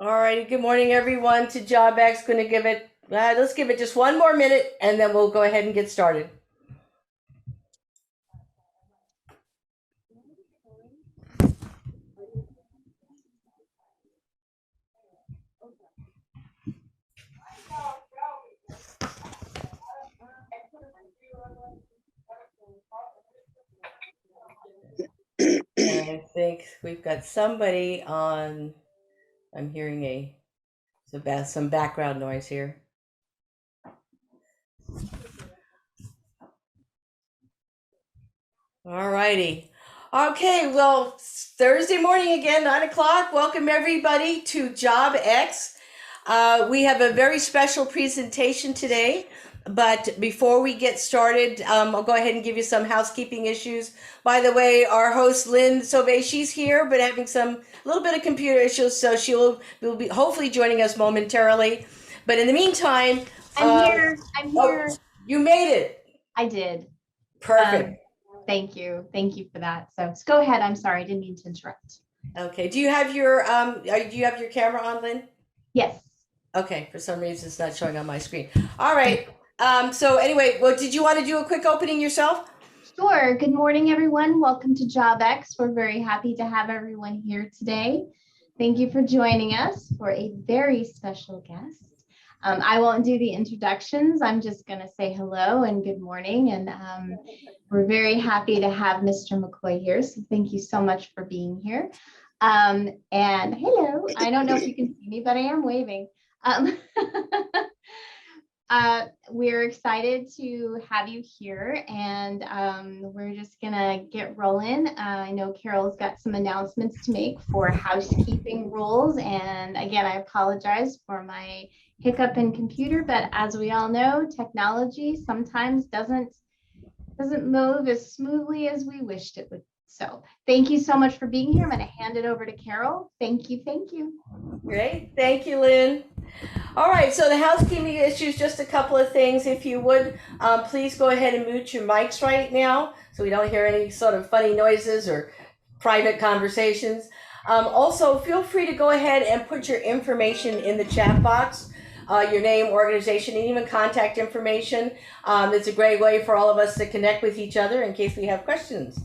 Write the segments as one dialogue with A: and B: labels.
A: All righty. Good morning, everyone. To JobX, going to give it. Let's give it just one more minute, and then we'll go ahead and get started. And I think we've got somebody on. I'm hearing some background noise here. All righty. Okay, well, Thursday morning again, 9 o'clock. Welcome everybody to JobX. We have a very special presentation today. But before we get started, I'll go ahead and give you some housekeeping issues. By the way, our host Lynn Sauvé, she's here, but having some little bit of computer issues, so will be hopefully joining us momentarily. But in the meantime,
B: I'm here.
A: Oh, you made it.
B: I did.
A: Perfect.
B: Thank you. Thank you for that. So go ahead. I'm sorry. I didn't mean to interrupt.
A: Okay. Do you have your camera on, Lynn?
B: Yes.
A: Okay. For some reason, it's not showing on my screen. All right. So anyway, well, did you want to do a quick opening yourself?
B: Sure. Good morning, everyone. Welcome to JobX. We're very happy to have everyone here today. Thank you for joining us for a very special guest. I won't do the introductions. I'm just going to say hello and good morning. And we're very happy to have Mr. McCoy here. So thank you so much for being here. And hello. I don't know if you can see me, but I am waving. We're excited to have you here, and we're just gonna get rolling. I know Carol's got some announcements to make for housekeeping rules, and again, I apologize for my hiccup in computer, but as we all know, technology sometimes doesn't move as smoothly as we wished it would. So thank you so much for being here. I'm going to hand it over to Carol. Thank you. Thank you.
A: Great. Thank you, Lynn. All right. So the housekeeping issues, just a couple of things. If you would, please go ahead and mute your mics right now so we don't hear any sort of funny noises or private conversations. Also, feel free to go ahead and put your information in the chat box. Your name, organization, and even contact information. It's a great way for all of us to connect with each other in case we have questions.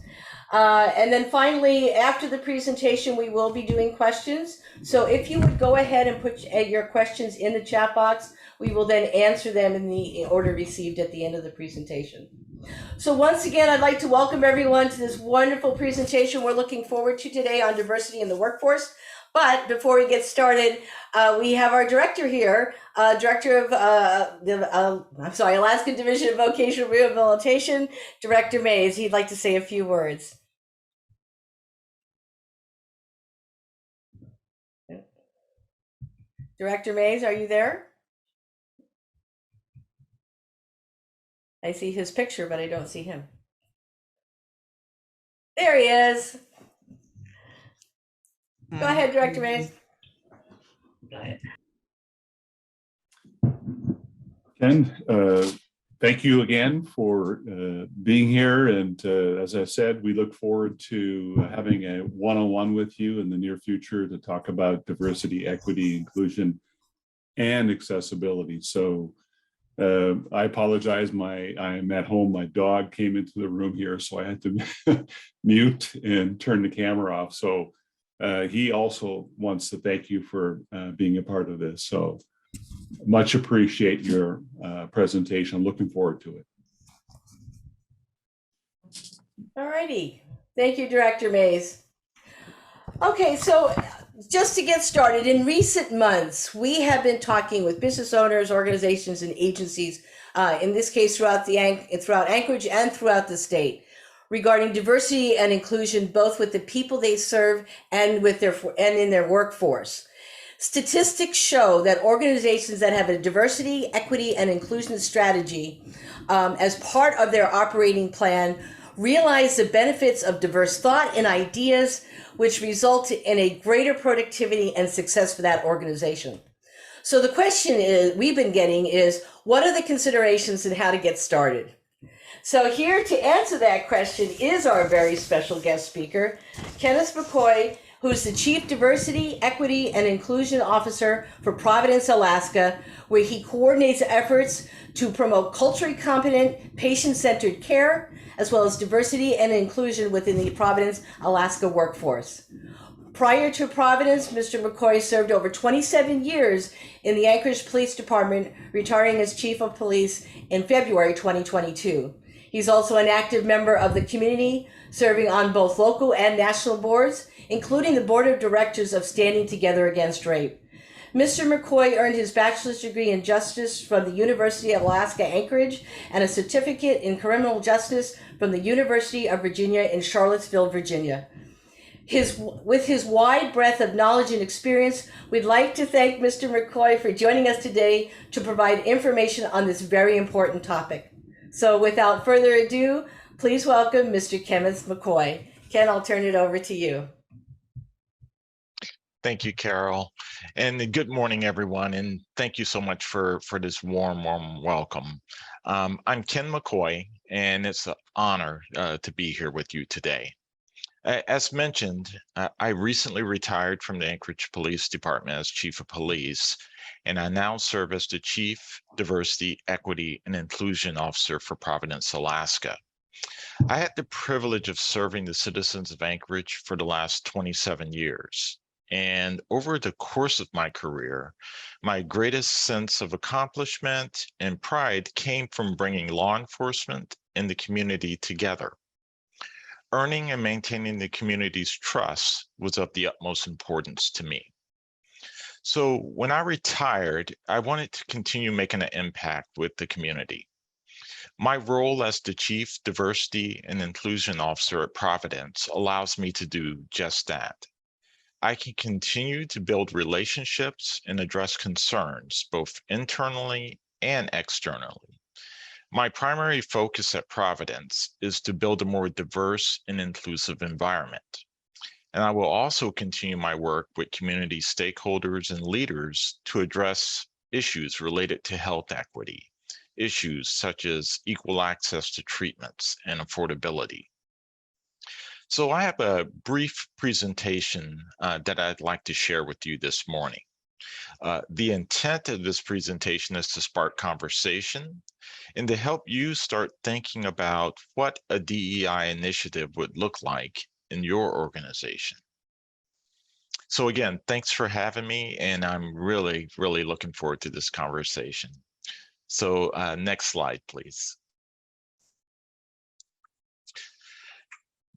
A: And then finally, after the presentation, we will be doing questions. So if you would go ahead and put your questions in the chat box, we will then answer them in the order received at the end of the presentation. So once again, I'd like to welcome everyone to this wonderful presentation we're looking forward to today on diversity in the workforce. But before we get started, we have our director here, director of Alaskan Division of Vocational Rehabilitation, Director Mays. He'd like to say a few words. Director Mays, are you there? I see his picture, but I don't see him. There he is. Go ahead, Director Mays. Go ahead.
C: Ken, thank you again for being here. And as I said, we look forward to having a one-on-one with you in the near future to talk about diversity, equity, inclusion, and accessibility. So I apologize. I'm at home. My dog came into the room here, so I had to mute and turn the camera off. So he also wants to thank you for being a part of this. So much appreciate your presentation. Looking forward to it.
A: All righty. Thank you, Director Mays. Okay, so just to get started, in recent months, we have been talking with business owners, organizations, and agencies, in this case throughout Anchorage and throughout the state, regarding diversity and inclusion, both with the people they serve and in their workforce. Statistics show that organizations that have a diversity, equity, and inclusion strategy as part of their operating plan realize the benefits of diverse thought and ideas, which result in a greater productivity and success for that organization. So the question we've been getting is, what are the considerations and how to get started? So here to answer that question is our very special guest speaker, Kenneth Mccoy, who is the Chief Diversity, Equity, and Inclusion Officer for Providence, Alaska, where he coordinates efforts to promote culturally competent, patient-centered care, as well as diversity and inclusion within the Providence, Alaska workforce. Prior to Providence, Mr. McCoy served over 27 years in the Anchorage Police Department, retiring as Chief of Police in February 2022. He's also an active member of the community, serving on both local and national boards, including the Board of Directors of Standing Together Against Rape. Mr. McCoy earned his bachelor's degree in justice from the University of Alaska Anchorage and a certificate in criminal justice from the University of Virginia in Charlottesville, Virginia. With his wide breadth of knowledge and experience, we'd like to thank Mr. McCoy for joining us today to provide information on this very important topic. So without further ado, please welcome Mr. Kenneth Mccoy. Ken, I'll turn it over to you.
D: Thank you, Carol. And good morning, everyone. And thank you so much for this warm welcome. I'm Ken McCoy, and it's an honor to be here with you today. As mentioned, I recently retired from the Anchorage Police Department as Chief of Police, and I now serve as the Chief Diversity, Equity, and Inclusion Officer for Providence, Alaska. I had the privilege of serving the citizens of Anchorage for the last 27 years. And over the course of my career, my greatest sense of accomplishment and pride came from bringing law enforcement and the community together. Earning and maintaining the community's trust was of the utmost importance to me. So when I retired, I wanted to continue making an impact with the community. My role as the Chief Diversity and Inclusion Officer at Providence allows me to do just that. I can continue to build relationships and address concerns both internally and externally. My primary focus at Providence is to build a more diverse and inclusive environment. And I will also continue my work with community stakeholders and leaders to address issues related to health equity, issues such as equal access to treatments and affordability. So I have a brief presentation that I'd like to share with you this morning. The intent of this presentation is to spark conversation and to help you start thinking about what a DEI initiative would look like in your organization. So again, thanks for having me, and I'm really looking forward to this conversation. So next slide, please.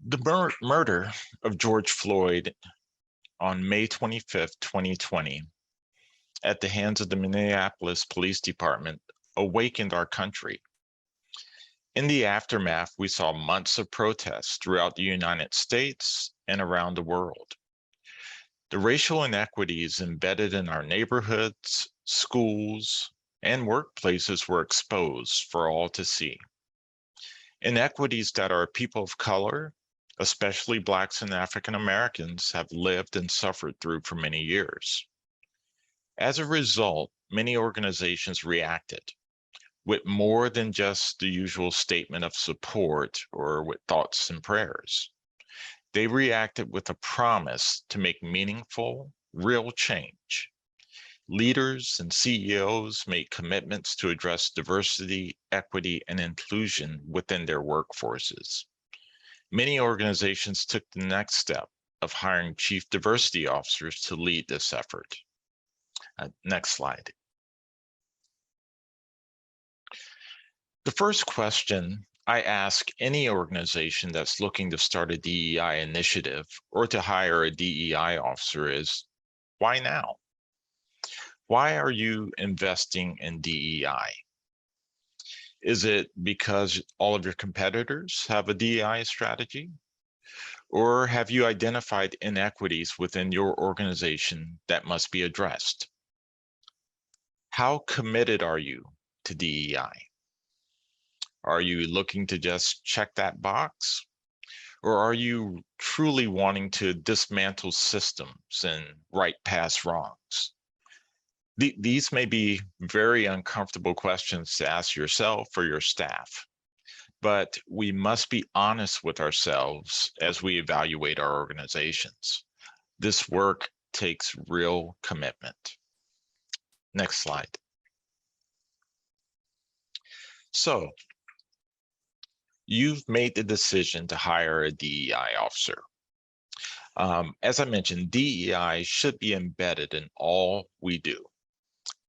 D: The murder of George Floyd on May 25th, 2020, at the hands of the Minneapolis Police Department awakened our country. In the aftermath, we saw months of protests throughout the United States and around the world. The racial inequities embedded in our neighborhoods, schools, and workplaces were exposed for all to see. Inequities that our people of color, especially Blacks and African Americans, have lived and suffered through for many years. As a result, many organizations reacted with more than just the usual statement of support or with thoughts and prayers. They reacted with a promise to make meaningful, real change. Leaders and CEOs made commitments to address diversity, equity, and inclusion within their workforces. Many organizations took the next step of hiring chief diversity officers to lead this effort. Next slide. The first question I ask any organization that's looking to start a DEI initiative or to hire a DEI officer is, why now? Why are you investing in DEI? Is it because all of your competitors have a DEI strategy? Or have you identified inequities within your organization that must be addressed? How committed are you to DEI? Are you looking to just check that box? Or are you truly wanting to dismantle systems and right past wrongs? These may be very uncomfortable questions to ask yourself or your staff, but we must be honest with ourselves as we evaluate our organizations. This work takes real commitment. Next slide. So, you've made the decision to hire a DEI officer. As I mentioned, DEI should be embedded in all we do.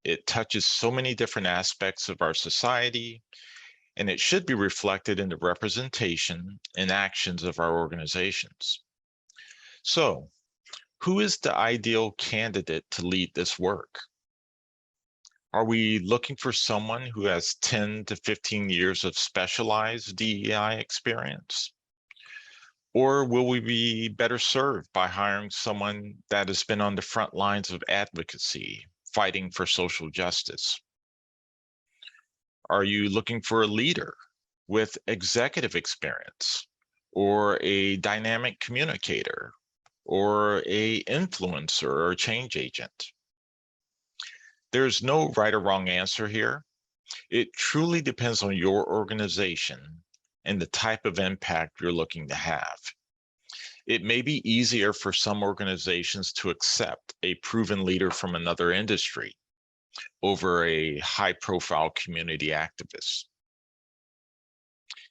D: It touches so many different aspects of our society, and it should be reflected in the representation and actions of our organizations. So, who is the ideal candidate to lead this work? Are we looking for someone who has 10 to 15 years of specialized DEI experience? Or will we be better served by hiring someone that has been on the front lines of advocacy, fighting for social justice? Are you looking for a leader with executive experience, or a dynamic communicator, or a influencer or change agent? There's no right or wrong answer here. It truly depends on your organization and the type of impact you're looking to have. It may be easier for some organizations to accept a proven leader from another industry over a high-profile community activist.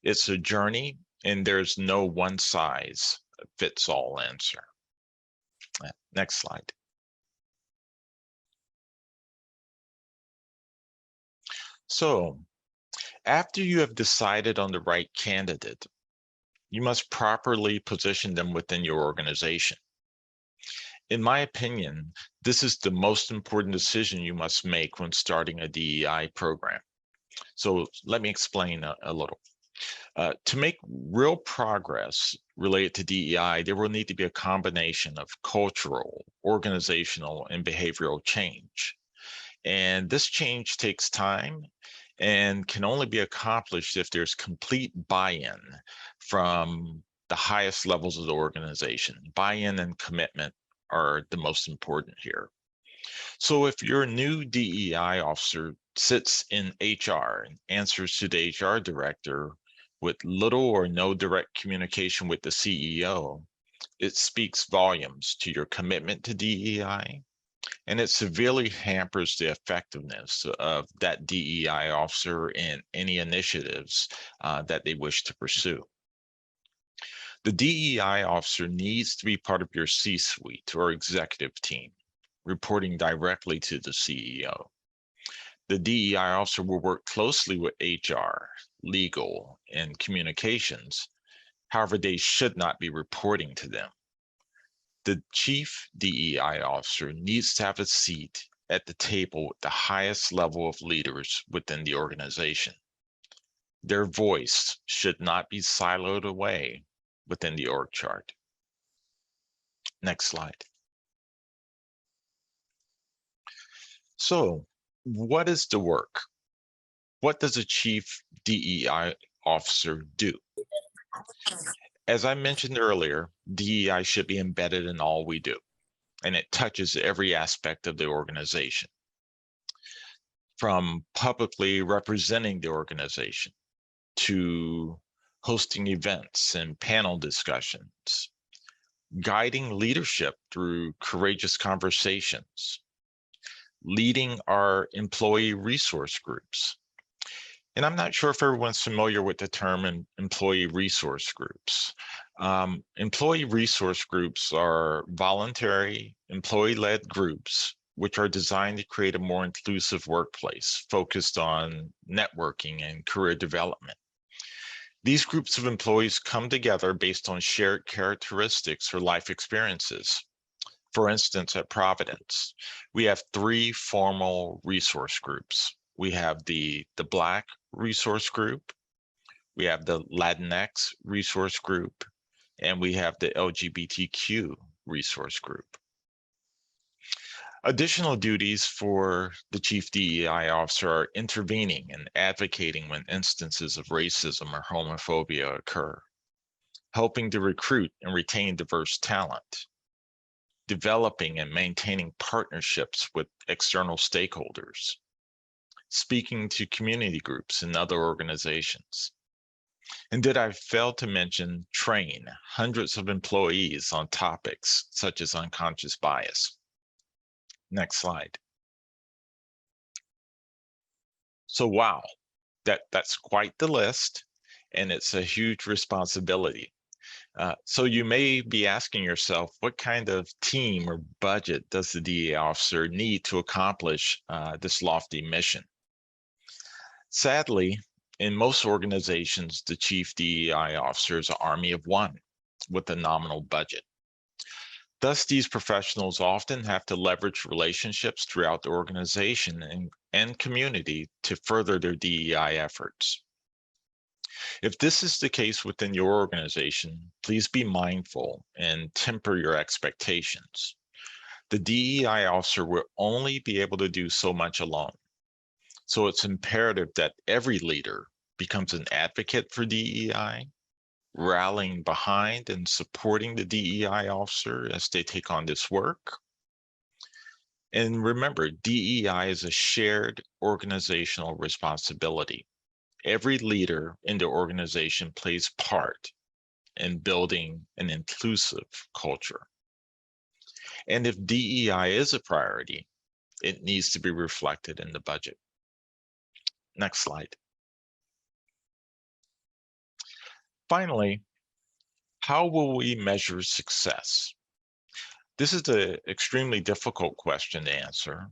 D: It's a journey, and there's no one-size-fits-all answer. Next slide. So, after you have decided on the right candidate, you must properly position them within your organization. In my opinion, this is the most important decision you must make when starting a DEI program. So let me explain a little. To make real progress related to DEI, there will need to be a combination of cultural, organizational, and behavioral change. And this change takes time and can only be accomplished if there's complete buy-in from the highest levels of the organization. Buy-in and commitment are the most important here. So if your new DEI officer sits in HR and answers to the HR director with little or no direct communication with the CEO, it speaks volumes to your commitment to DEI, and it severely hampers the effectiveness of that DEI officer in any initiatives that they wish to pursue. The DEI officer needs to be part of your C-suite or executive team, reporting directly to the CEO. The DEI officer will work closely with HR, legal, and communications. However, they should not be reporting to them. The chief DEI officer needs to have a seat at the table with the highest level of leaders within the organization. Their voice should not be siloed away within the org chart. Next slide. So, what is the work? What does a chief DEI officer do? As I mentioned earlier, DEI should be embedded in all we do, and it touches every aspect of the organization. From publicly representing the organization to hosting events and panel discussions, guiding leadership through courageous conversations, leading our employee resource groups. And I'm not sure if everyone's familiar with the term employee resource groups. Employee resource groups are voluntary, employee-led groups which are designed to create a more inclusive workplace focused on networking and career development. These groups of employees come together based on shared characteristics or life experiences. For instance, at Providence, we have 3 formal resource groups. We have the Black resource group, we have the Latinx resource group, and we have the LGBTQ resource group. Additional duties for the chief DEI officer are intervening and advocating when instances of racism or homophobia occur, helping to recruit and retain diverse talent, developing and maintaining partnerships with external stakeholders, speaking to community groups and other organizations, And did I fail to mention train hundreds of employees on topics such as unconscious bias? Next slide. So wow, that's quite the list, and it's a huge responsibility. So you may be asking yourself, what kind of team or budget does the DEI officer need to accomplish this lofty mission? Sadly, in most organizations, the chief DEI officer is an army of one with a nominal budget. Thus, these professionals often have to leverage relationships throughout the organization and community to further their DEI efforts. If this is the case within your organization, please be mindful and temper your expectations. The DEI officer will only be able to do so much alone. So it's imperative that every leader becomes an advocate for DEI, rallying behind and supporting the DEI officer as they take on this work. And remember, DEI is a shared organizational responsibility. Every leader in the organization plays part in building an inclusive culture. And if DEI is a priority, it needs to be reflected in the budget. Next slide. Finally, how will we measure success? This is an extremely difficult question to answer.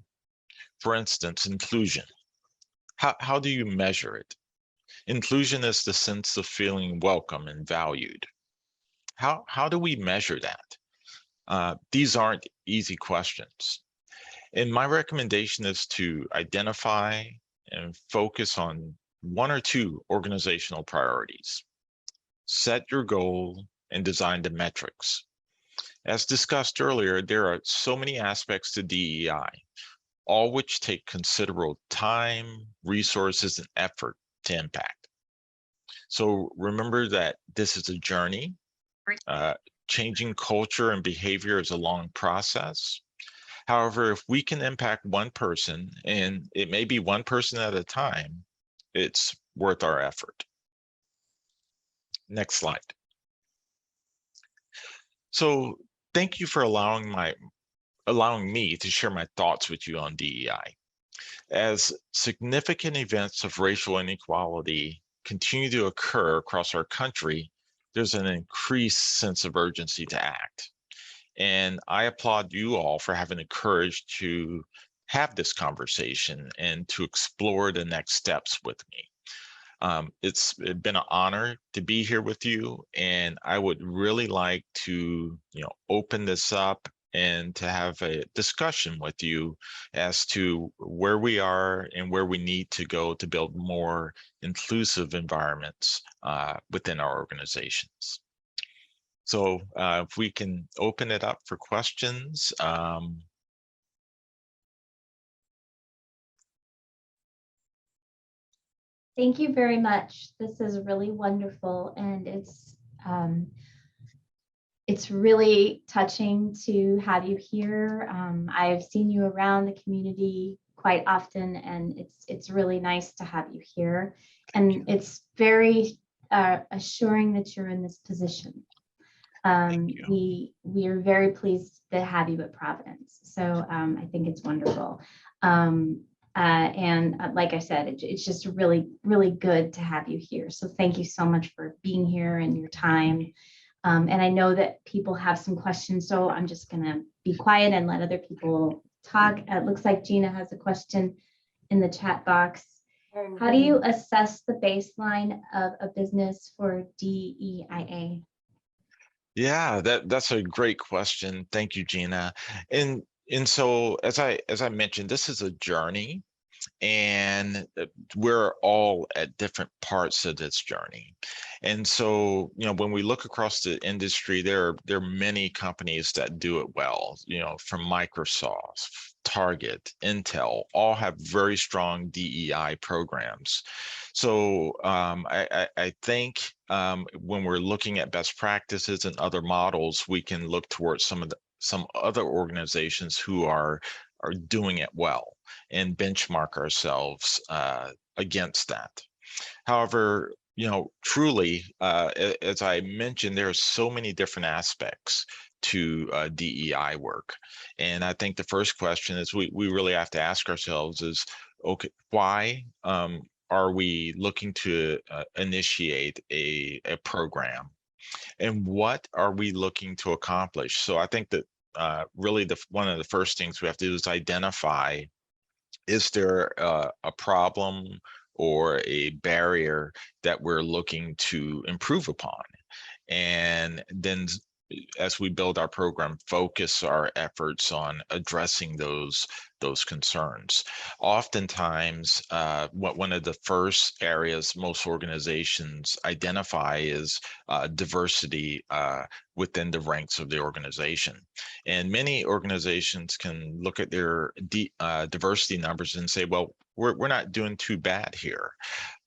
D: For instance, inclusion. How do you measure it? Inclusion is the sense of feeling welcome and valued. How do we measure that? These aren't easy questions. And my recommendation is to identify and focus on one or two organizational priorities. Set your goal and design the metrics. As discussed earlier, there are so many aspects to DEI, all which take considerable time, resources, and effort to impact. So remember that this is a journey. Changing culture and behavior is a long process. However, if we can impact one person, and it may be one person at a time, it's worth our effort. Next slide. So thank you for allowing me to share my thoughts with you on DEI. As significant events of racial inequality continue to occur across our country, there's an increased sense of urgency to act. And I applaud you all for having the courage to have this conversation and to explore the next steps with me. It's been an honor to be here with you, and I would really like to, open this up and to have a discussion with you as to where we are and where we need to go to build more inclusive environments within our organizations. So if we can open it up for questions.
B: Thank you very much. This is really wonderful, and it's really touching to have you here. I've seen you around the community quite often, and it's really nice to have you here. And it's very assuring that you're in this position. We are very pleased to have you at Providence. So I think it's wonderful. And like I said, it's just really, really good to have you here. So thank you so much for being here and your time. And I know that people have some questions, so I'm just going to be quiet and let other people talk. It looks like Gina has a question in the chat box. How do you assess the baseline of a business for DEIA?
D: Yeah, that's a great question. Thank you, Gina. And so as I mentioned, this is a journey, and we're all at different parts of this journey. And so, when we look across the industry, there are many companies that do it well, from Microsoft, Target, Intel, all have very strong DEI programs. So I think when we're looking at best practices and other models, we can look towards some other organizations who are doing it well and benchmark ourselves against that. However, truly, as I mentioned, there are so many different aspects to DEI work. And I think the first question is we really have to ask ourselves is, okay, why are we looking to initiate a program? And what are we looking to accomplish? So I think that really one of the first things we have to do is identify, is there a problem or a barrier that we're looking to improve upon? And then as we build our program, focus our efforts on addressing those concerns. Oftentimes, one of the first areas most organizations identify is diversity within the ranks of the organization. And many organizations can look at their diversity numbers and say, well, we're not doing too bad here.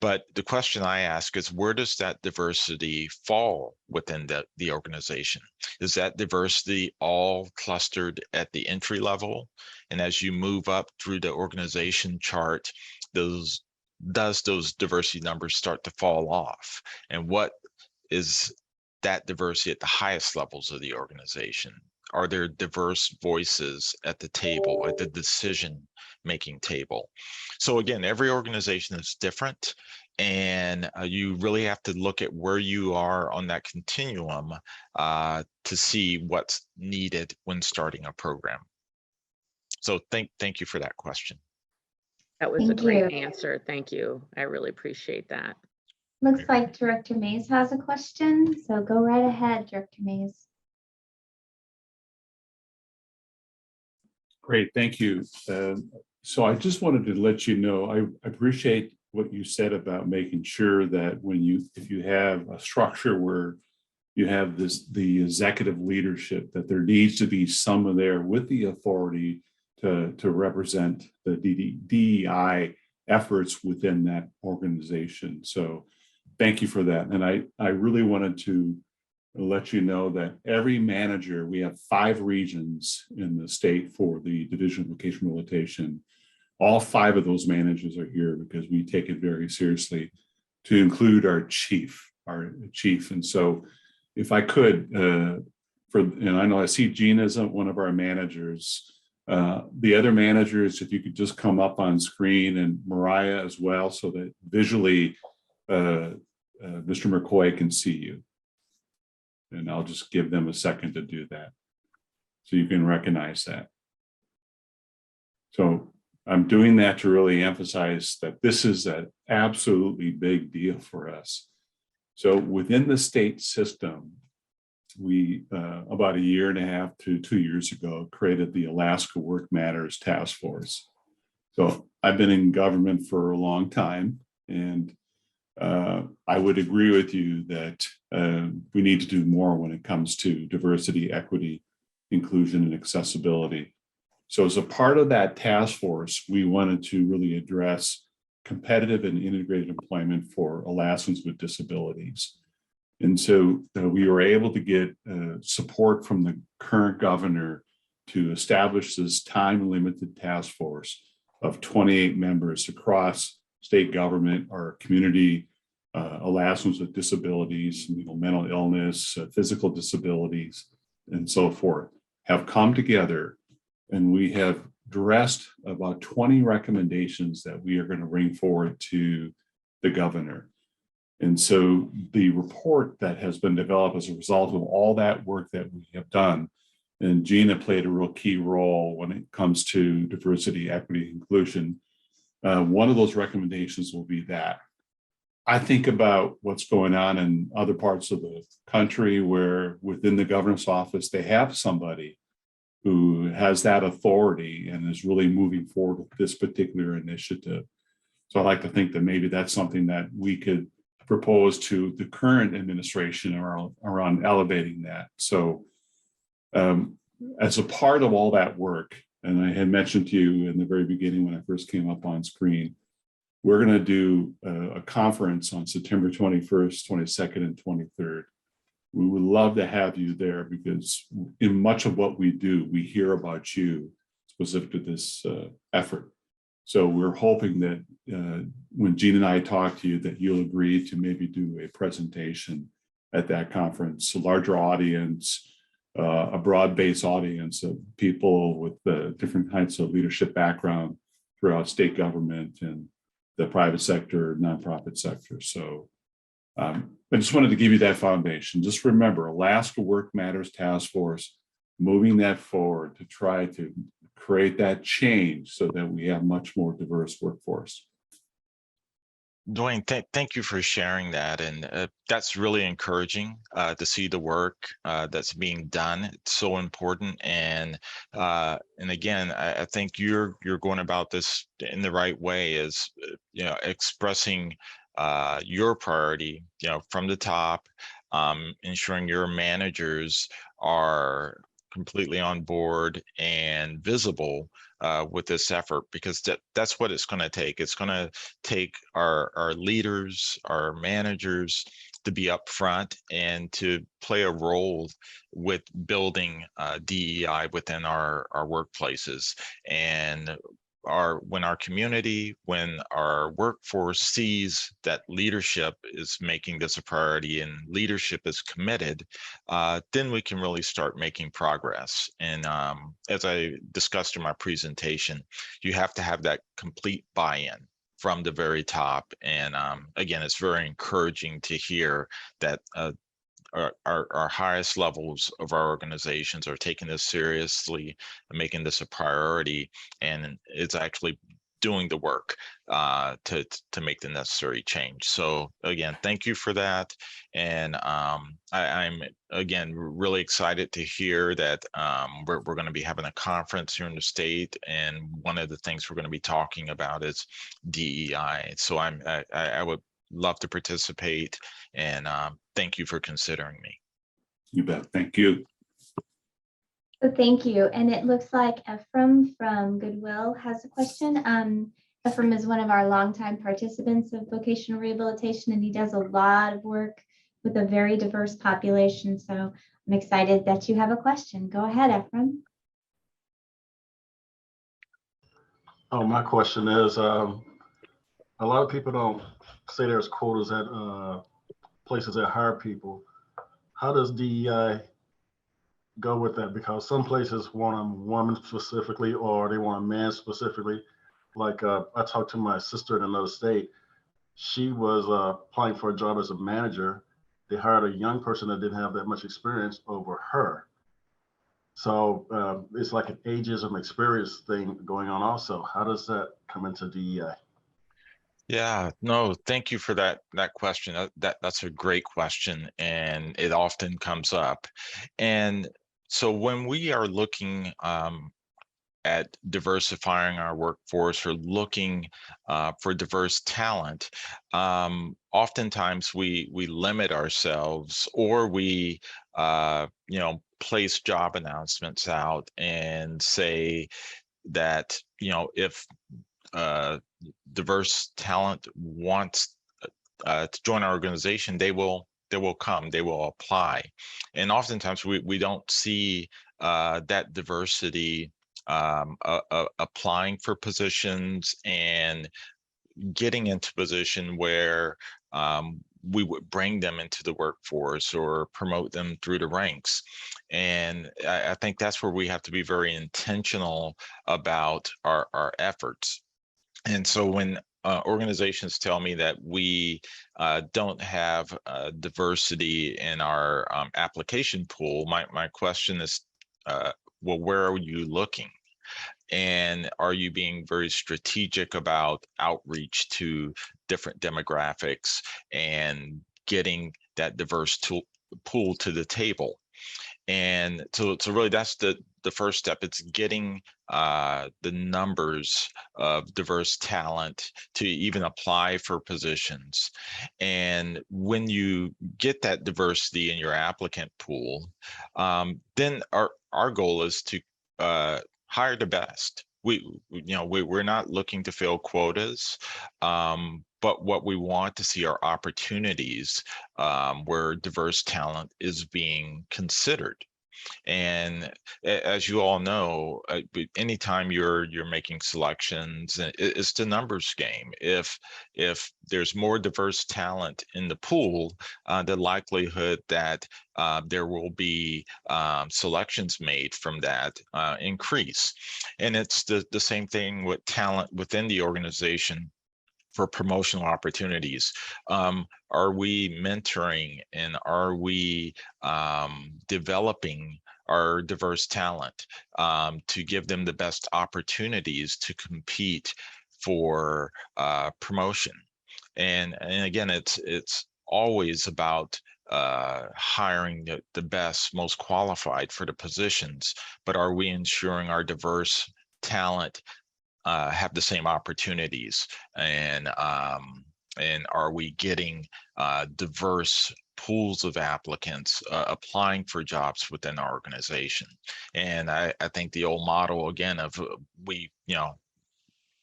D: But the question I ask is, where does that diversity fall within the organization? Is that diversity all clustered at the entry level? And as you move up through the organization chart, does those diversity numbers start to fall off? And what is that diversity at the highest levels of the organization? Are there diverse voices at the table, at the decision-making table? So again, every organization is different, and you really have to look at where you are on that continuum to see what's needed when starting a program. So thank you for that question.
E: That was a
B: Thank
E: great
B: you.
E: answer. Thank you. I really appreciate that.
B: Looks like Director Mays has a question, so go right ahead, Director Mays.
C: Great, thank you. So I just wanted to let you know, I appreciate what you said about making sure that if you have a structure where you have the executive leadership, that there needs to be someone there with the authority to represent the DEI efforts within that organization. So thank you for that. And I really wanted to let you know that every manager, we have 5 regions in the state for the Division of Vocational Rehabilitation. All 5 of those managers are here because we take it very seriously, to include our chief. And so if I could, and I know I see Gina's one of our managers. The other managers, if you could just come up on screen, and Mariah as well, so that visually Mr. McCoy can see you. And I'll just give them a second to do that, so you can recognize that. So I'm doing that to really emphasize that this is an absolutely big deal for us. So within the state system, we, about 1.5 to 2 years ago, created the Alaska Work Matters Task Force. So I've been in government for a long time, and I would agree with you that we need to do more when it comes to diversity, equity, inclusion, and accessibility. So as a part of that task force, we wanted to really address competitive and integrated employment for Alaskans with disabilities. And so we were able to get support from the current governor to establish this time-limited task force of 28 members across state government, our community, Alaskans with disabilities, mental illness, physical disabilities, and so forth, have come together, and we have addressed about 20 recommendations that we are going to bring forward to the governor. And so the report that has been developed as a result of all that work that we have done, and Gina played a real key role when it comes to diversity, equity, inclusion. One of those recommendations will be that. I think about what's going on in other parts of the country where within the governor's office, they have somebody who has that authority and is really moving forward with this particular initiative. So I like to think that maybe that's something that we could propose to the current administration around elevating that. So as a part of all that work, and I had mentioned to you in the very beginning when I first came up on screen, we're going to do a conference on September 21st, 22nd, and 23rd. We would love to have you there because in much of what we do, we hear about you specific to this effort. So we're hoping that when Gene and I talk to you, that you'll agree to maybe do a presentation at that conference, a larger audience, a broad-based audience of people with different kinds of leadership background throughout state government and the private sector, nonprofit sector. So I just wanted to give you that foundation. Just remember, Alaska Work Matters Task Force, moving that forward to try to create that change so that we have much more diverse workforce.
D: Dwayne, thank you for sharing that. And that's really encouraging to see the work that's being done. It's so important. And again, I think you're going about this in the right way, is expressing your priority, from the top, ensuring your managers are completely on board and visible with this effort, because that's what it's going to take. It's going to take our leaders, our managers, to be upfront and to play a role with building DEI within our workplaces. And when our community, when our workforce sees that leadership is making this a priority and leadership is committed, then we can really start making progress. And as I discussed in my presentation, you have to have that complete buy-in from the very top. And again, it's very encouraging to hear that our highest levels of our organizations are taking this seriously and making this a priority, and it's actually doing the work to make the necessary change. So again, thank you for that. And I'm again really excited to hear that we're going to be having a conference here in the state, and one of the things we're going to be talking about is DEI. So I would love to participate, and thank you for considering me.
C: You bet. Thank you.
B: So thank you. And it looks like Ephraim from Goodwill has a question. Ephraim is one of our longtime participants of vocational rehabilitation, and he does a lot of work with a very diverse population. So I'm excited that you have a question. Go ahead, Ephraim.
F: Oh, my question is, a lot of people don't say there's quotas at places that hire people. How does DEI go with that? Because some places want a woman specifically, or they want a man specifically. Like I talked to my sister in another state. She was applying for a job as a manager. They hired a young person that didn't have that much experience over her. So it's like an ageism experience thing going on also. How does that come into DEI?
D: Yeah, no, thank you for that question. That's a great question, and it often comes up. And so when we are looking at diversifying our workforce or looking for diverse talent, oftentimes we limit ourselves, or we place job announcements out and say that if diverse talent wants to join our organization, they will come, they will apply. And oftentimes we don't see that diversity applying for positions and getting into position where we would bring them into the workforce or promote them through the ranks. And I think that's where we have to be very intentional about our efforts. And so when organizations tell me that we don't have diversity in our application pool, my question is, well, where are you looking? And are you being very strategic about outreach to different demographics and getting that diverse pool to the table? And so really that's the first step. It's getting the numbers of diverse talent to even apply for positions. And when you get that diversity in your applicant pool, then our goal is to hire the best. We're not looking to fill quotas, but what we want to see are opportunities where diverse talent is being considered. And as you all know, anytime you're making selections, it's the numbers game. If there's more diverse talent in the pool, the likelihood that there will be selections made from that increase. And it's the same thing with talent within the organization. For promotional opportunities, are we mentoring and are we developing our diverse talent to give them the best opportunities to compete for promotion? And again, it's always about hiring the best, most qualified for the positions, but are we ensuring our diverse talent have the same opportunities, and are we getting diverse pools of applicants applying for jobs within our organization? And I think the old model again of we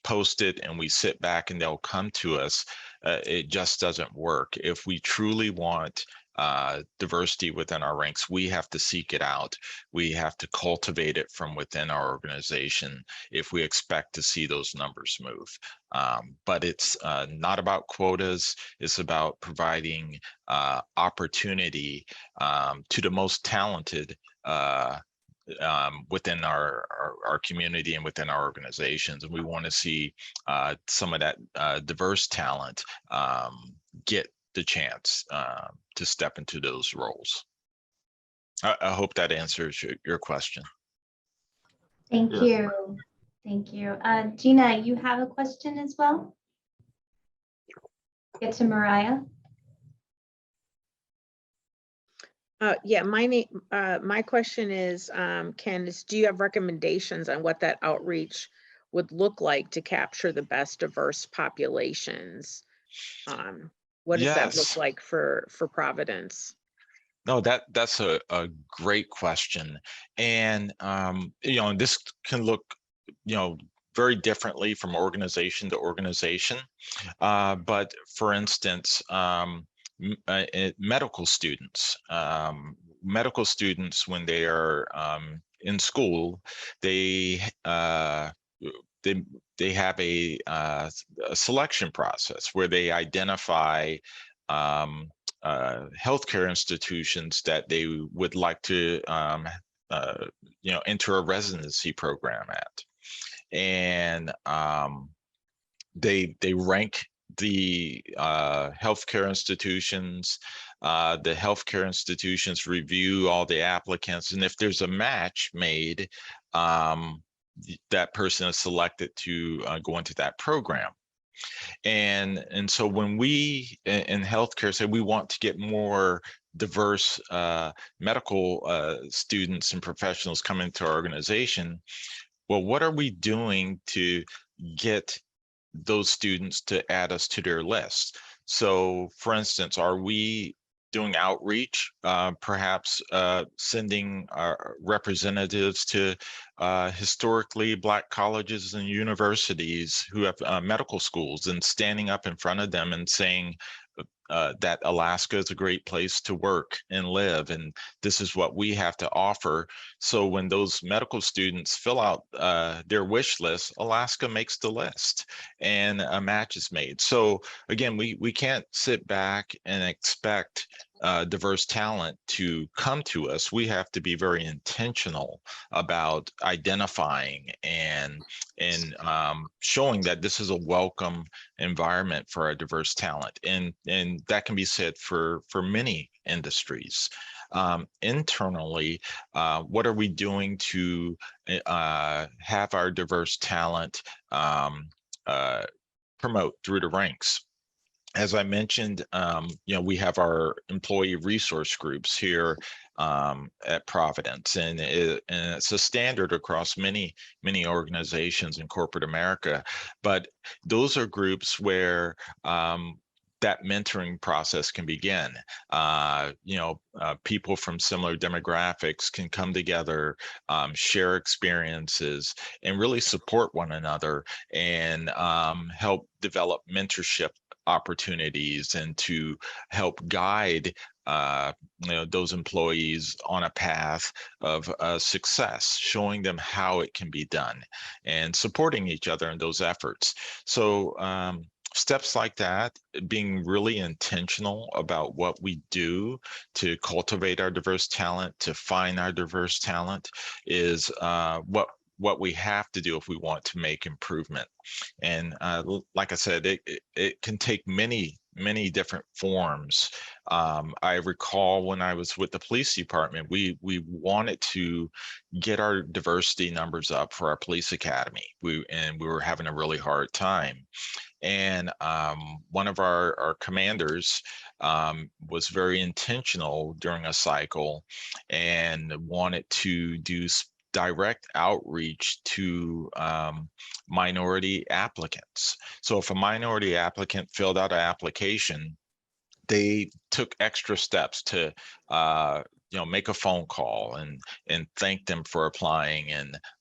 D: post it and we sit back and they'll come to us, it just doesn't work. If we truly want diversity within our ranks, we have to seek it out. We have to cultivate it from within our organization if we expect to see those numbers move. But it's not about quotas. It's about providing opportunity to the most talented within our community and within our organizations. And we want to see some of that diverse talent get the chance to step into those roles. I hope that answers your question.
B: Thank
F: Yes.
B: you. Thank you. Gina, you have a question as well? Get to Mariah.
E: Yeah, my question is, Candace, do you have recommendations on what that outreach would look like to capture the best diverse populations? What does that look
D: Yes.
E: like for Providence?
D: No, that's a great question. And this can look very differently from organization to organization. But for instance, medical students when they are in school, they have a selection process where they identify healthcare institutions that they would like to enter a residency program at, and they rank the healthcare institutions. The healthcare institutions review all the applicants, and if there's a match made, that person is selected to go into that program. And so when we in healthcare say we want to get more diverse medical students and professionals come into our organization, well, what are we doing to get those students to add us to their list? So for instance, are we doing outreach, perhaps sending our representatives to historically Black colleges and universities who have medical schools and standing up in front of them and saying that Alaska is a great place to work and live, and this is what we have to offer. So when those medical students fill out their wish list, Alaska makes the list and a match is made. So again, we can't sit back and expect diverse talent to come to us. We have to be very intentional about identifying and showing that this is a welcome environment for our diverse talent, and that can be said for many industries. Internally, what are we doing to have our diverse talent promote through the ranks? As I mentioned, we have our employee resource groups here at Providence, and it's a standard across many organizations in corporate America. But those are groups where that mentoring process can begin. People from similar demographics can come together, share experiences, and really support one another, and help develop mentorship opportunities, and to help guide those employees on a path of success, showing them how it can be done and supporting each other in those efforts. So steps like that, being really intentional about what we do to cultivate our diverse talent, to find our diverse talent, is what we have to do if we want to make improvement. And like I said, it can take many different forms. I recall when I was with the police department, we wanted to get our diversity numbers up for our police academy. We were having a really hard time. And one of our commanders was very intentional during a cycle and wanted to do direct outreach to minority applicants. So if a minority applicant filled out an application, they took extra steps to make a phone call and thank them for applying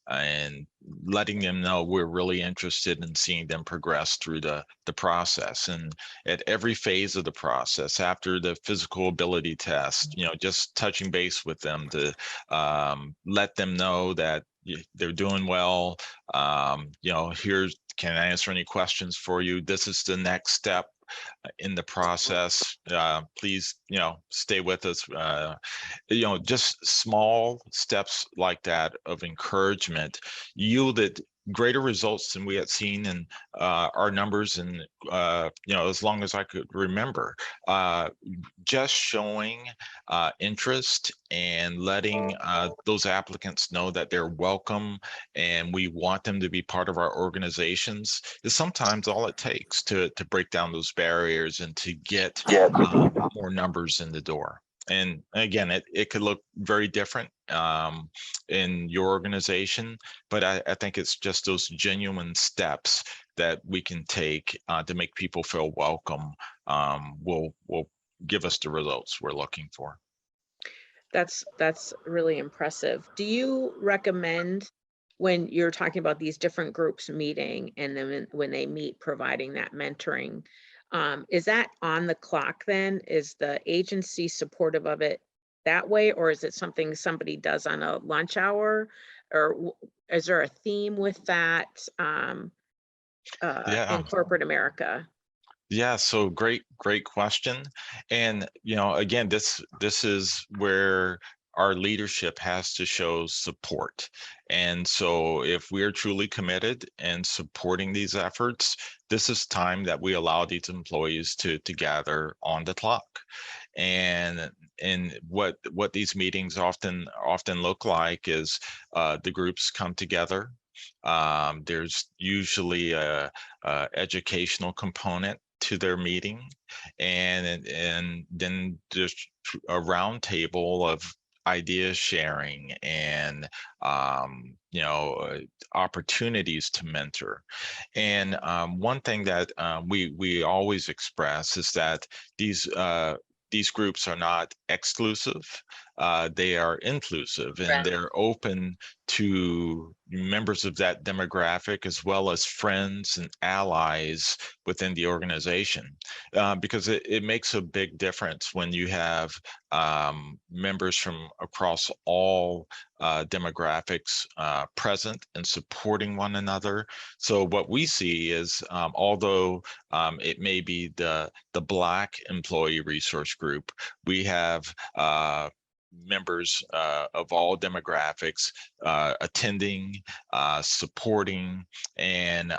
D: and letting them know we're really interested in seeing them progress through the process. And at every phase of the process, after the physical ability test, just touching base with them to let them know that they're doing well. Here's, can I answer any questions for you? This is the next step in the process. Please, stay with us. Just small steps like that of encouragement yielded greater results than we had seen in our numbers. And as long as I could remember, just showing interest and letting those applicants know that they're welcome and we want them to be part of our organizations is sometimes all it takes to break down those barriers and to get more numbers in the door. And again, it could look very different in your organization, but I think it's just those genuine steps that we can take to make people feel welcome will give us the results we're looking for.
E: That's really impressive. Do you recommend, when you're talking about these different groups meeting and then when they meet, providing that mentoring, is that on the clock then? Is the agency supportive of it that way, or is it something somebody does on a lunch hour, or is there a theme with that in corporate America?
D: Yeah, so great question. And again, this is where our leadership has to show support. And so if we're truly committed and supporting these efforts, this is time that we allow these employees to gather on the clock. And what these meetings often look like is the groups come together. There's usually a educational component to their meeting, and then just a round table of idea sharing and opportunities to mentor. And one thing that we always express is that these groups are not exclusive. They are inclusive, and they're open to members of that demographic as well as friends and allies within the organization, because it makes a big difference when you have members from across all demographics present and supporting one another. So what we see is, although it may be the Black employee resource group, we have members of all demographics attending, supporting, and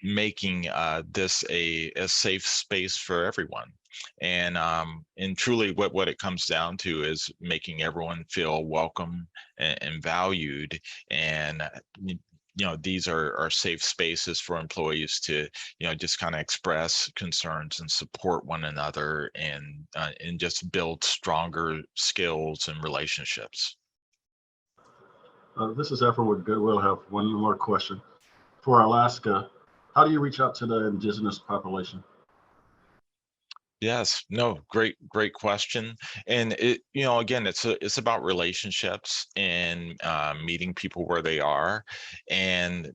D: making this a safe space for everyone. And truly what it comes down to is making everyone feel welcome and valued. And these are safe spaces for employees to just kind of express concerns and support one another and just build stronger skills and relationships.
F: This is Efren with Goodwill. I have one more question. For Alaska, how do you reach out to the indigenous population?
D: Yes, no, great question. And again, it's about relationships and meeting people where they are. And,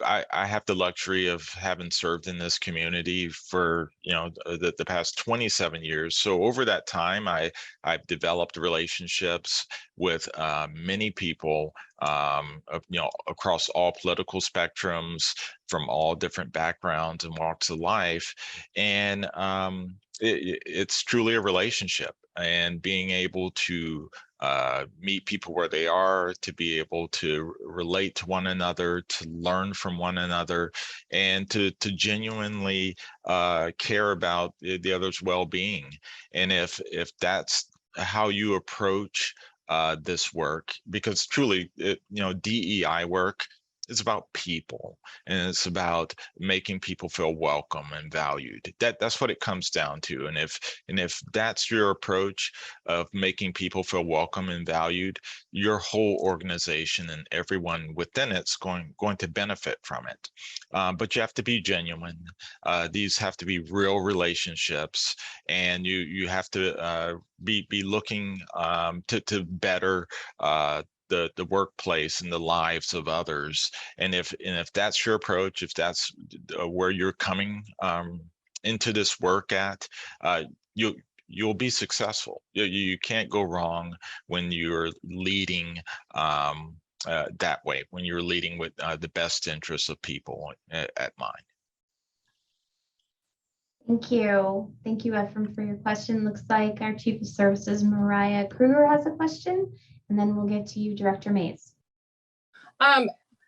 D: I have the luxury of having served in this community for, the past 27 years. So over that time, I've developed relationships with many people, across all political spectrums, from all different backgrounds and walks of life. And it's truly a relationship, and being able to meet people where they are, to be able to relate to one another, to learn from one another, and to genuinely care about the other's well-being. And if that's how you approach this work, because truly, DEI work is about people, and it's about making people feel welcome and valued. That's what it comes down to. And if that's your approach of making people feel welcome and valued, your whole organization and everyone within it's going to benefit from it. But you have to be genuine. These have to be real relationships, and you have to be looking to better the workplace and the lives of others. And if that's your approach, if that's where you're coming into this work at, you'll be successful. You can't go wrong when you're leading that way, when you're leading with the best interests of people at mind.
B: Thank you. Thank you, Ephraim, for your question. Looks like our Chief of Services, Mariah Kruger, has a question, and then we'll get to you, Director Mays.
G: I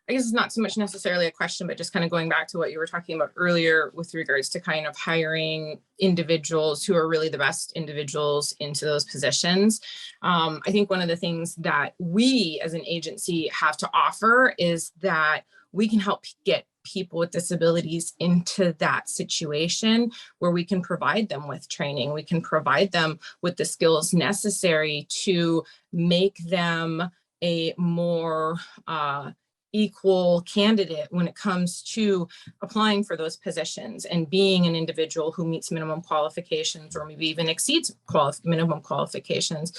G: guess it's not so much necessarily a question, but just kind of going back to what you were talking about earlier with regards to kind of hiring individuals who are really the best individuals into those positions. I think one of the things that we as an agency have to offer is that we can help get people with disabilities into that situation where we can provide them with training. We can provide them with the skills necessary to make them a more equal candidate when it comes to applying for those positions and being an individual who meets minimum qualifications, or maybe even exceeds minimum qualifications,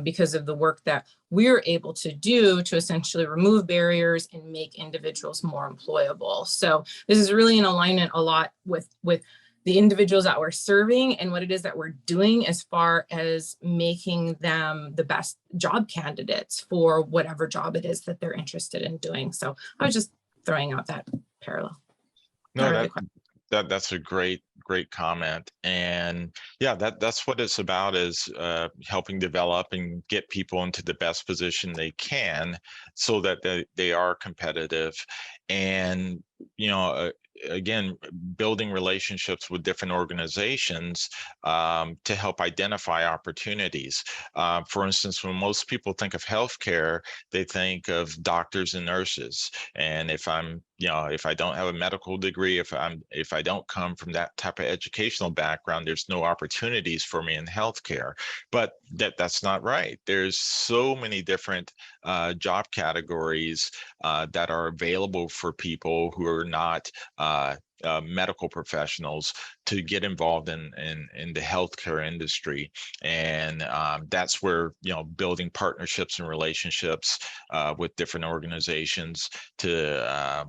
G: because of the work that we're able to do to essentially remove barriers and make individuals more employable. So this is really in alignment a lot with the individuals that we're serving and what it is that we're doing as far as making them the best job candidates for whatever job it is that they're interested in doing. So I was just throwing out that parallel.
D: No, that's a great comment. And yeah, that's what it's about, is helping develop and get people into the best position they can so that they are competitive. And again, building relationships with different organizations to help identify opportunities. For instance, when most people think of healthcare, they think of doctors and nurses. And if I don't have a medical degree, if I don't come from that type of educational background, there's no opportunities for me in healthcare. But that's not right. There's so many different job categories that are available for people who are not medical professionals to get involved in the healthcare industry. And that's where, building partnerships and relationships with different organizations to,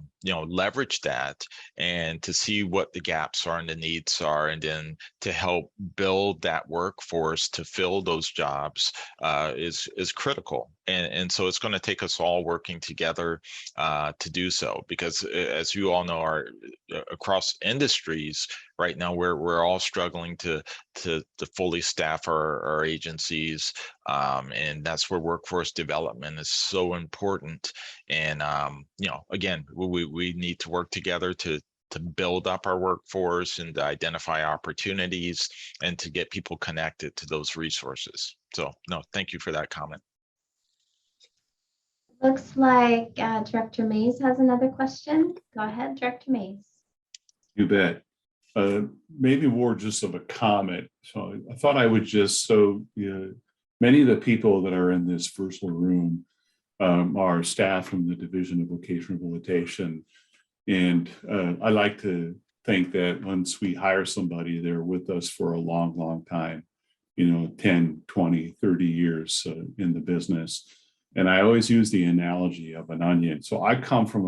D: leverage that and to see what the gaps are and the needs are, and then to help build that workforce to fill those jobs is critical. And so it's going to take us all working together to do so, because as you all know, across industries right now, we're all struggling to fully staff our agencies, and that's where workforce development is so important. And again, we need to work together to build up our workforce and to identify opportunities and to get people connected to those resources. So no, thank you for that comment.
B: Looks like Director Mays has another question. Go ahead, Director Mays.
C: You bet. Maybe more just of a comment. So I thought I would just, many of the people that are in this virtual room are staff from the Division of Vocational Rehabilitation. And I like to think that once we hire somebody, they're with us for a long, long time, 10, 20, 30 years in the business. And I always use the analogy of an onion. So I come from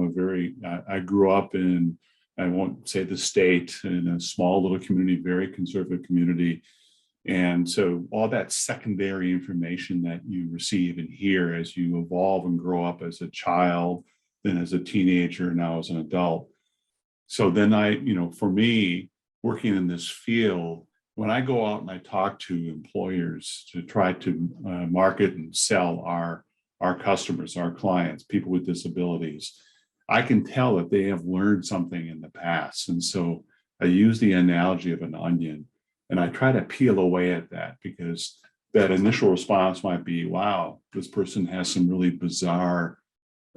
C: I grew up in, I won't say the state, in a small little community, very conservative community. And so all that secondary information that you receive and hear as you evolve and grow up as a child, then as a teenager, now as an adult. So then for me, working in this field, when I go out and I talk to employers to try to market and sell our customers, our clients, people with disabilities, I can tell that they have learned something in the past. And so I use the analogy of an onion, and I try to peel away at that, because that initial response might be, wow, this person has some really bizarre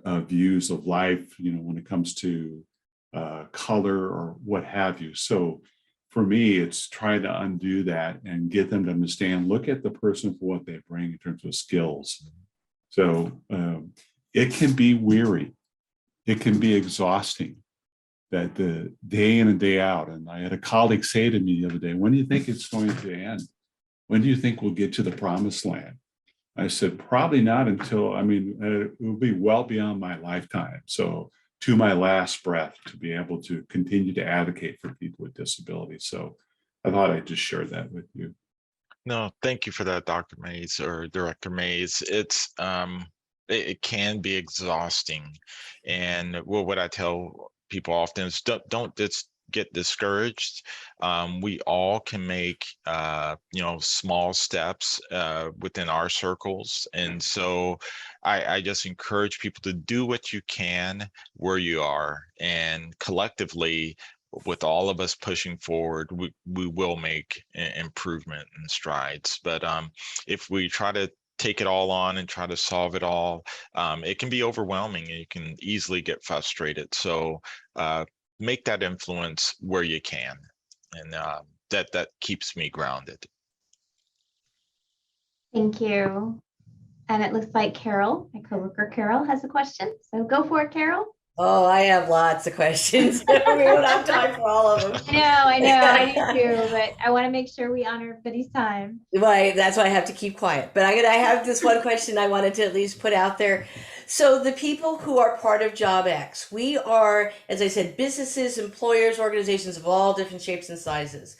C: views of life, when it comes to color or what have you. So for me, it's trying to undo that and get them to understand, look at the person for what they bring in terms of skills. So it can be weary. It can be exhausting, that the day in and day out. And I had a colleague say to me the other day, when do you think it's going to end? When do you think we'll get to the promised land? I said, probably not until, it will be well beyond my lifetime. So to my last breath, to be able to continue to advocate for people with disabilities. So I thought I'd just share that with you.
D: No, thank you for that, Dr. Mays or Director Mays. It can be exhausting. And what I tell people often is don't just get discouraged. We all can make small steps within our circles. And so I just encourage people to do what you can where you are, and collectively, with all of us pushing forward, we will make improvement and strides. But if we try to take it all on and try to solve it all, it can be overwhelming, and you can easily get frustrated. So make that influence where you can, and that keeps me grounded.
B: Thank you. And it looks like Carol, my coworker Carol, has a question. So go for it, Carol.
A: Oh, I have lots of questions. We don't have time for all of them.
B: I know, I do too, but I want to make sure we honor everybody's time.
A: Right, that's why I have to keep quiet. But I have this one question I wanted to at least put out there. So the people who are part of JobX, we are, as I said, businesses, employers, organizations of all different shapes and sizes.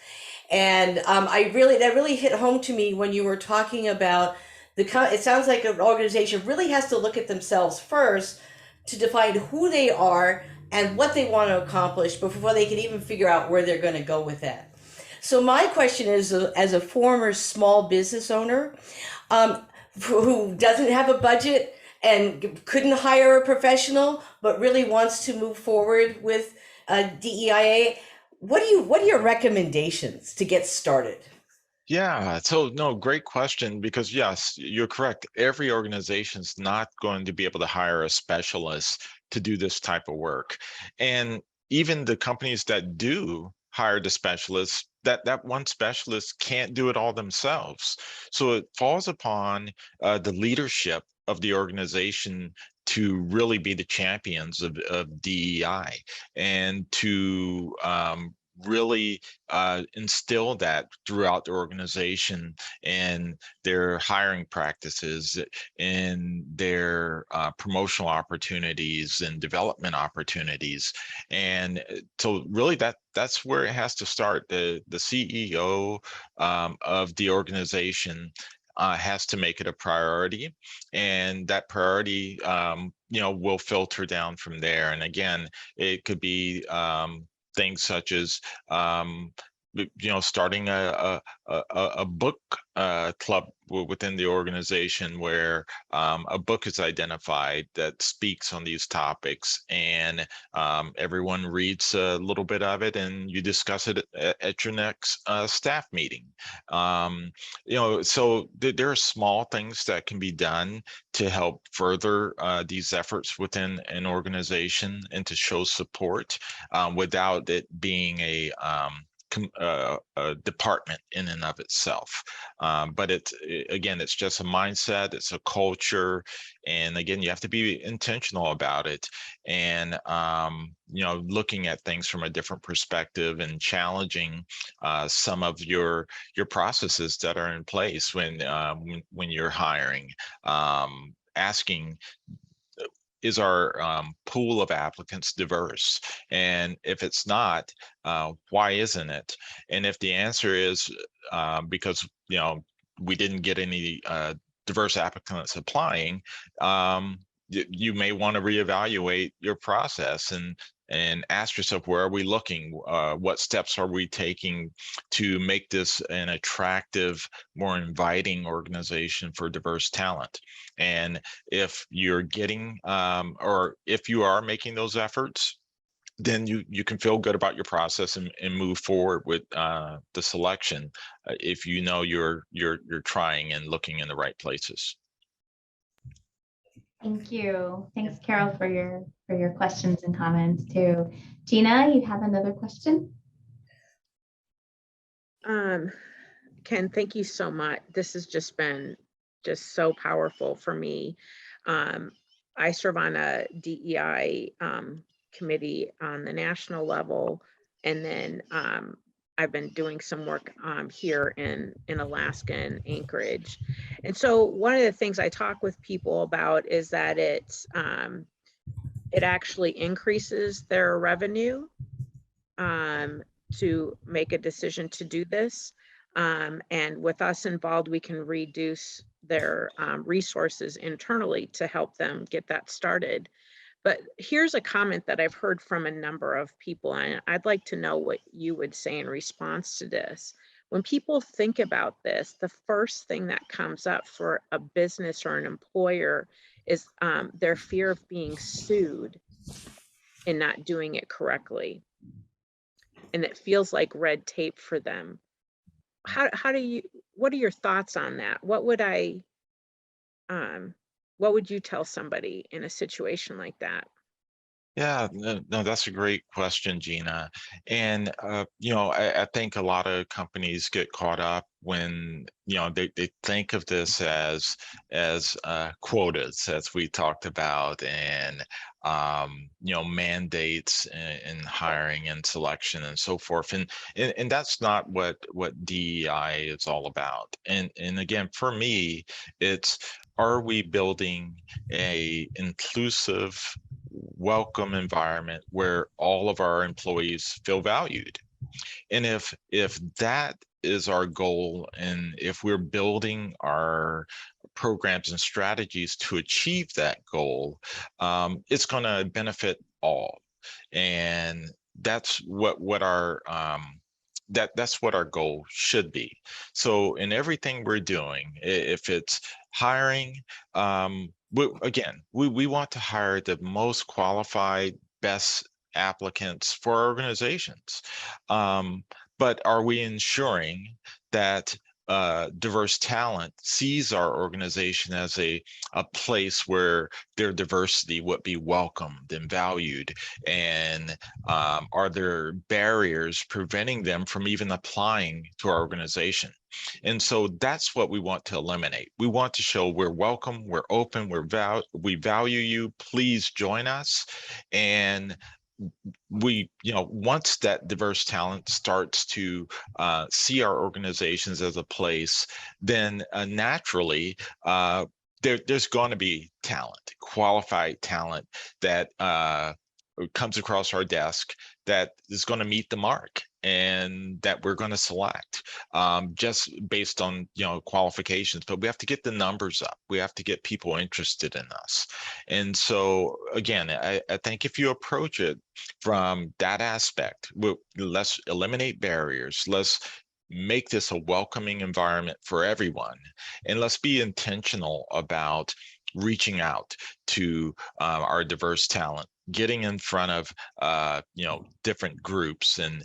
A: And that really hit home to me when you were talking about it sounds like an organization really has to look at themselves first to define who they are and what they want to accomplish before they can even figure out where they're going to go with that. So my question is, as a former small business owner who doesn't have a budget and couldn't hire a professional, but really wants to move forward with DEIA, what are your recommendations to get started?
D: Yeah, so no, great question, because yes, you're correct. Every organization's not going to be able to hire a specialist to do this type of work. And even the companies that do hire the specialists, that one specialist can't do it all themselves. So it falls upon the leadership of the organization to really be the champions of DEI, and to really instill that throughout the organization, and their hiring practices, in their promotional opportunities and development opportunities. And so really that's where it has to start. The CEO of the organization has to make it a priority, and that priority will filter down from there. And again, it could be things such as starting a book club within the organization, where a book is identified that speaks on these topics, and everyone reads a little bit of it, and you discuss it at your next staff meeting. So there are small things that can be done to help further these efforts within an organization, and to show support without it being a a department in and of itself. But again, it's just a mindset, it's a culture. And again, you have to be intentional about it. And, looking at things from a different perspective and challenging some of your processes that are in place when you're hiring, asking, is our pool of applicants diverse? And if it's not, why isn't it? And if the answer is because we didn't get any diverse applicants applying, you may want to reevaluate your process and ask yourself, where are we looking? What steps are we taking to make this an attractive, more inviting organization for diverse talent? And if you're getting, or if you are making those efforts, then you can feel good about your process and move forward with the selection if you know you're trying and looking in the right places.
B: Thank you. Thanks, Carol, for your questions and comments too. Gina, you have another question?
E: Ken, thank you so much. This has just been so powerful for me. I serve on a DEI committee on the national level, and then I've been doing some work here in Alaska and Anchorage. And so one of the things I talk with people about is that it actually increases their revenue to make a decision to do this. And with us involved, we can reduce their resources internally to help them get that started. But here's a comment that I've heard from a number of people, and I'd like to know what you would say in response to this. When people think about this, the first thing that comes up for a business or an employer is their fear of being sued and not doing it correctly. And it feels like red tape for them. What are your thoughts on that? What would you tell somebody in a situation like that?
D: Yeah, no, that's a great question, Gina. And, I think a lot of companies get caught up when, they think of this as quotas, as we talked about, and, mandates in hiring and selection and so forth. And that's not what DEI is all about. And again, for me, it's, are we building a inclusive, welcome environment where all of our employees feel valued? And if that is our goal, and if we're building our programs and strategies to achieve that goal, it's going to benefit all. And that's what our that's what our goal should be. So in everything we're doing, if it's hiring, we want to hire the most qualified, best applicants for our organizations. But are we ensuring that diverse talent sees our organization as a place where their diversity would be welcomed and valued? And are there barriers preventing them from even applying to our organization? And so that's what we want to eliminate. We want to show we're welcome, we're open, we value you, please join us. And we, once that diverse talent starts to see our organizations as a place, then naturally there's going to be talent, qualified talent that comes across our desk that is going to meet the mark and that we're going to select just based on qualifications. But we have to get the numbers up. We have to get people interested in us. And so again, I think if you approach it from that aspect, let's eliminate barriers, let's make this a welcoming environment for everyone, and let's be intentional about reaching out to our diverse talent, getting in front of different groups, and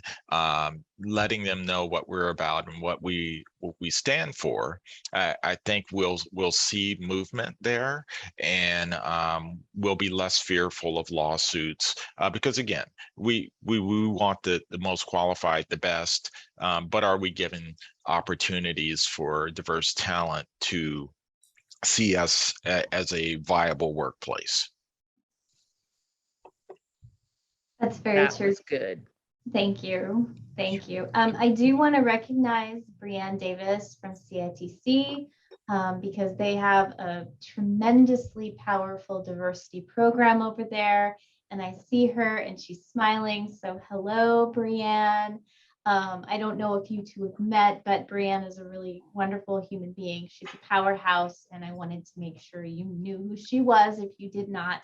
D: letting them know what we're about and what we stand for. I think we'll see movement there, and we'll be less fearful of lawsuits because again, we want the most qualified, the best, but are we given opportunities for diverse talent to see us as a viable workplace?
B: That's very
E: That
B: true.
E: was good.
B: Thank you. Thank you. I do want to recognize Brianne Davis from CITC because they have a tremendously powerful diversity program over there. And I see her and she's smiling. So hello, Brianne. I don't know if you two have met, but Brianne is a really wonderful human being. She's a powerhouse, and I wanted to make sure you knew who she was if you did not.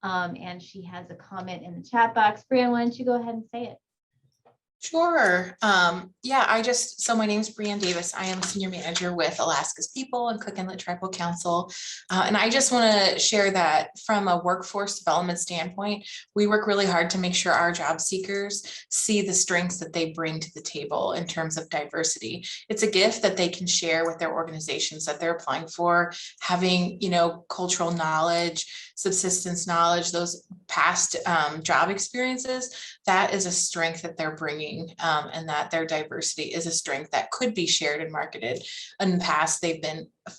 B: And she has a comment in the chat box. Brianne, why don't you go ahead and say it?
H: Sure. So my name is Brianne Davis. I am Senior Manager with Alaska's People and Cook Inlet Tribal Council. And I just want to share that from a workforce development standpoint, we work really hard to make sure our job seekers see the strengths that they bring to the table in terms of diversity. It's a gift that they can share with their organizations that they're applying for, having, cultural knowledge, subsistence knowledge, those past job experiences. That is a strength that they're bringing, and that their diversity is a strength that could be shared and marketed. In the past,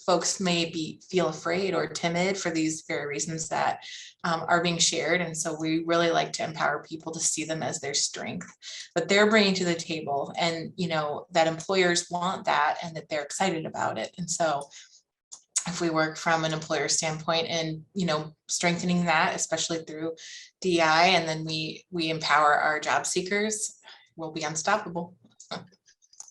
H: folks may feel afraid or timid for these very reasons that are being shared. And so we really like to empower people to see them as their strength, but they're bringing to the table, and, that employers want that and that they're excited about it. And so if we work from an employer standpoint and, strengthening that, especially through DEI, and then we empower our job seekers, we'll be unstoppable.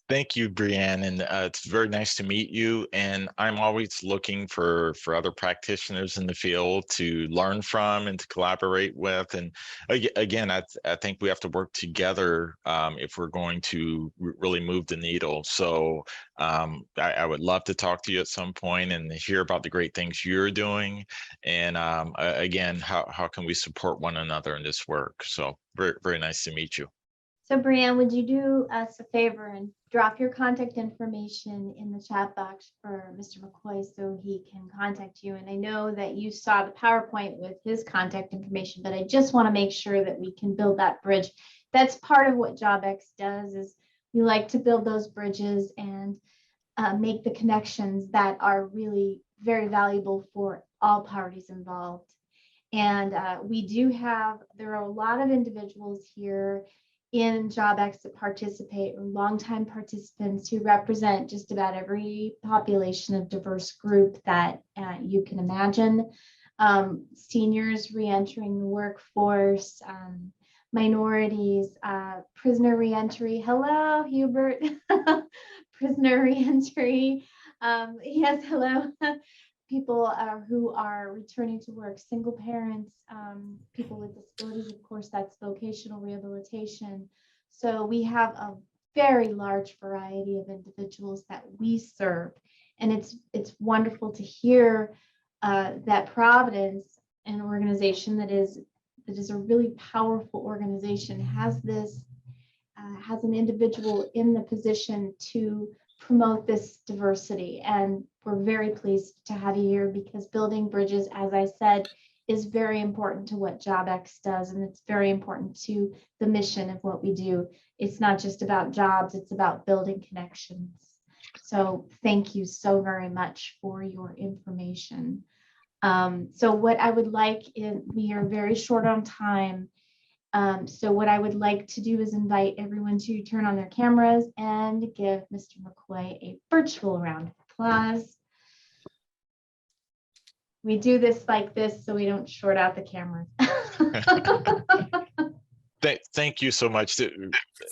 D: Thank you, Brianne, and it's very nice to meet you. And I'm always looking for other practitioners in the field to learn from and to collaborate with. And again, I think we have to work together if we're going to really move the needle. So I would love to talk to you at some point and hear about the great things you're doing. And again, how can we support one another in this work? So very, very nice to meet you.
B: So Brianne, would you do us a favor and drop your contact information in the chat box for Mr. McCoy so he can contact you? And I know that you saw the PowerPoint with his contact information, but I just want to make sure that we can build that bridge. That's part of what JobX does, is we like to build those bridges and make the connections that are really very valuable for all parties involved. And there are a lot of individuals here in JobX that participate, or longtime participants who represent just about every population of diverse group that you can imagine. Seniors re-entering the workforce, minorities, prisoner re-entry. Hello, Hubert. Prisoner re-entry. Yes, hello. People who are returning to work, single parents, people with disabilities, of course, that's vocational rehabilitation. So we have a very large variety of individuals that we serve. And it's wonderful to hear that Providence, an organization that is a really powerful organization, has an individual in the position to promote this diversity. And we're very pleased to have you here, because building bridges, as I said, is very important to what JobX does, and it's very important to the mission of what we do. It's not just about jobs, it's about building connections. So thank you so very much for your information. So what I would like we are very short on time. So what I would like to do is invite everyone to turn on their cameras and give Mr. McCoy a virtual round of applause. We do this like this so we don't short out the cameras.
D: Thank you so much.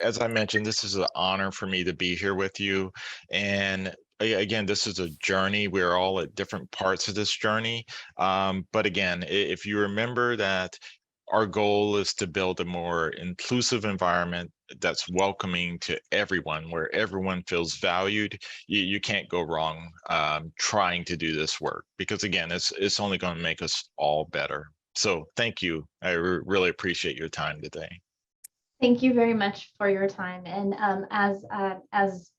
D: As I mentioned, this is an honor for me to be here with you. And again, this is a journey. We're all at different parts of this journey. But again, if you remember that our goal is to build a more inclusive environment that's welcoming to everyone, where everyone feels valued. You can't go wrong trying to do this work, because again, it's only going to make us all better. So thank you. I really appreciate your time today.
B: Thank you very much for your time. And as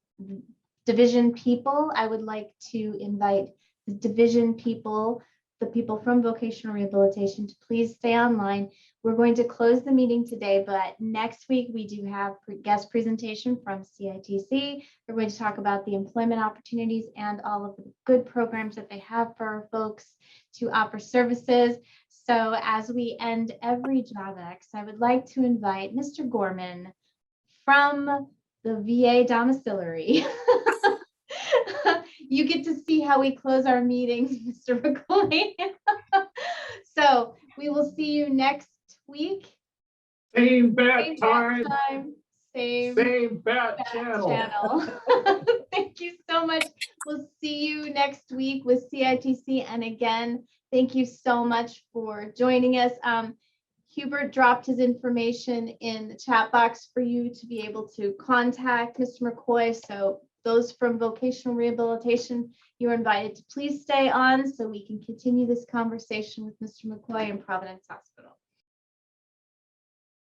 B: division people, I would like to invite the division people, the people from vocational rehabilitation, to please stay online. We're going to close the meeting today, but next week we do have guest presentation from CITC. We're going to talk about the employment opportunities and all of the good programs that they have for our folks to offer services. So as we end every JobX, I would like to invite Mr. Gorman from the VA domiciliary. You get to see how we close our meetings, Mr. McCoy. So we will see you next week.
I: Same bat time,
B: Same
I: bat channel.
B: Thank you so much. We'll see you next week with CITC. And again, thank you so much for joining us. Hubert dropped his information in the chat box for you to be able to contact Mr. McCoy. So those from vocational rehabilitation, you're invited to please stay on so we can continue this conversation with Mr. McCoy in Providence Hospital.